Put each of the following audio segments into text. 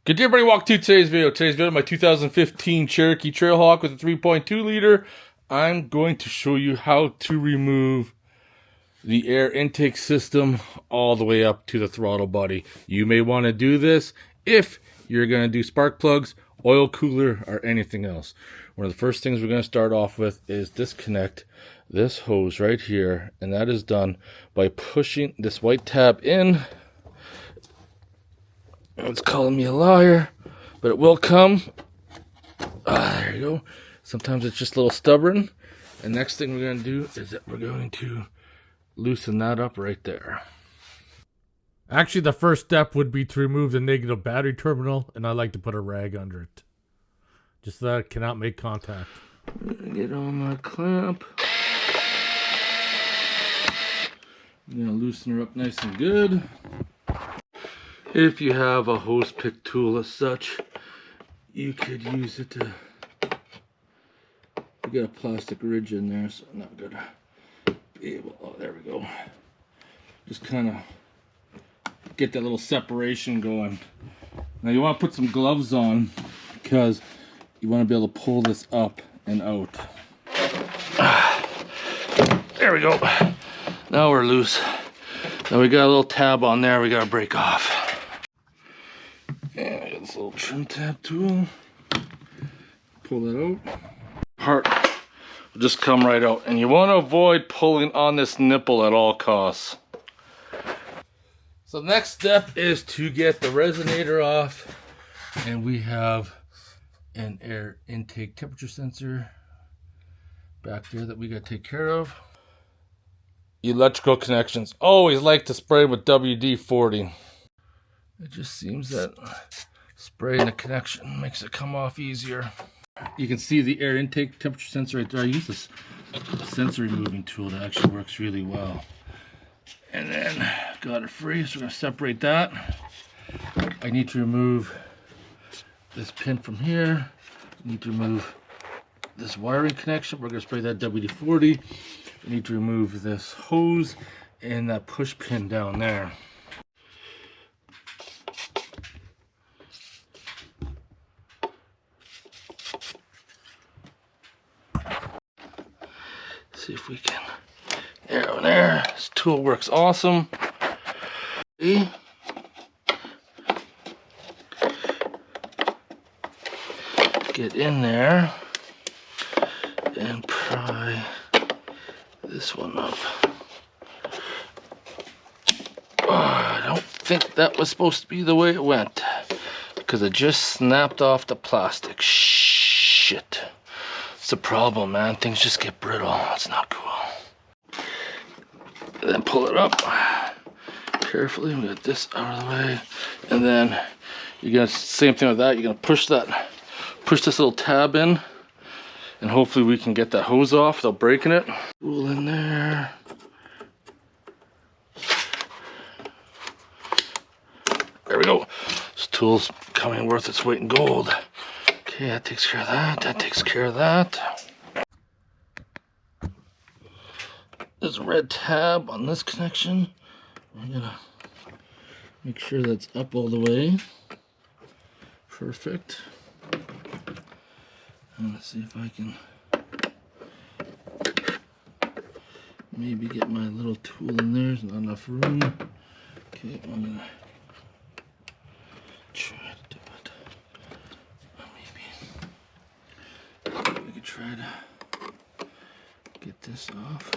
Good day, everybody. Welcome to today's video. Today's video, my 2015 Cherokee Trailhawk with a 3.2 liter. I'm going to show you how to remove the air intake system all the way up to the throttle body. You may want to do this if you're going to do spark plugs, oil cooler, or anything else. One of the first things we're going to start off with is disconnect this hose right here, and that is done by pushing this white tab in. It's calling me a liar, but it will come. There you go. Sometimes it's just a little stubborn. And next thing we're going to do is that we're going to loosen that up right there. Actually, the first step would be to remove the negative battery terminal, and I like to put a rag under it, just so that it cannot make contact. Get on my clamp. I'm going to loosen her up nice and good. If you have a hose pick tool as such, you could use it to... We got a plastic ridge in there, so I'm not gonna be able... Oh, there we go. Just kind of get that little separation going. Now you want to put some gloves on because you want to be able to pull this up and out. There we go. Now we're loose. Now we got a little tab on there we got to break off. And I got this little trim tab tool. Pull that out. Part will just come right out. And you want to avoid pulling on this nipple at all costs. So the next step is to get the resonator off. And we have an air intake temperature sensor back there that we got to take care of. Electrical connections. Always like to spray with WD-40. It just seems that spraying the connection makes it come off easier. You can see the air intake temperature sensor right there. I use this sensor removing tool that actually works really well. And then got it free, so we're going to separate that. I need to remove this pin from here. I need to remove this wiring connection. We're going to spray that WD-40. I need to remove this hose and that push pin down there. See if we can. There. This tool works awesome. See? Get in there and pry this one up. Oh, I don't think that was supposed to be the way it went because it just snapped off the plastic. Shit. It's a problem, man. Things just get brittle. It's not cool. And then pull it up carefully. We got this out of the way, and then you're gonna same thing with that. You're gonna push this little tab in, and hopefully we can get that hose off without breaking it. Tool in there. There we go. This tool's coming worth its weight in gold. Okay, that takes care of that. That takes care of that. There's a red tab on this connection. We're gonna make sure that's up all the way. Perfect. And let's see if I can maybe get my little tool in there. There's not enough room. Okay, I'm gonna try to do it. Maybe we could try to get this off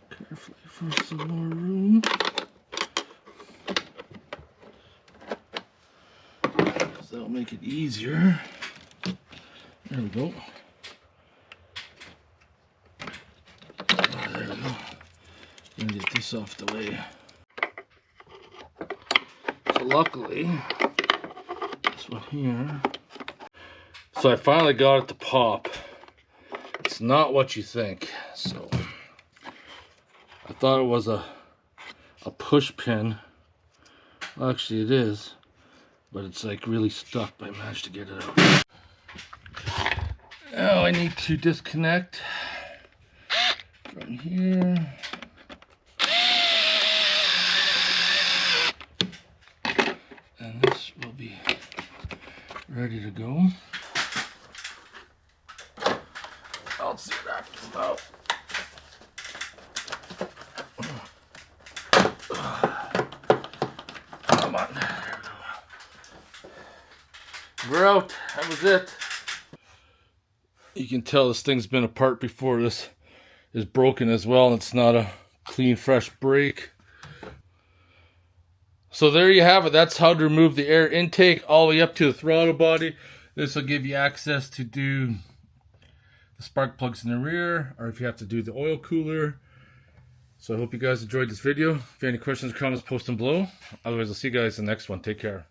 carefully for some more room. Because that'll make it easier. There we go. Oh, there we go. I'm gonna get this off the way. So luckily, this one here. So I finally got it to pop. It's not what you think. So I thought it was a push pin. Well, actually it is, but it's like really stuck, but I managed to get it out. Now I need to disconnect from here. And this will be ready to go. I'll see what happens now. Come on. There we go. We're out. That was it. You can tell this thing's been apart before. This is broken as well. It's not a clean, fresh brake. So there you have it. That's how to remove the air intake all the way up to the throttle body. This will give you access to do the spark plugs in the rear, or if you have to do the oil cooler. So I hope you guys enjoyed this video. If you have any questions or comments, post them below. Otherwise, I'll see you guys in the next one. Take care.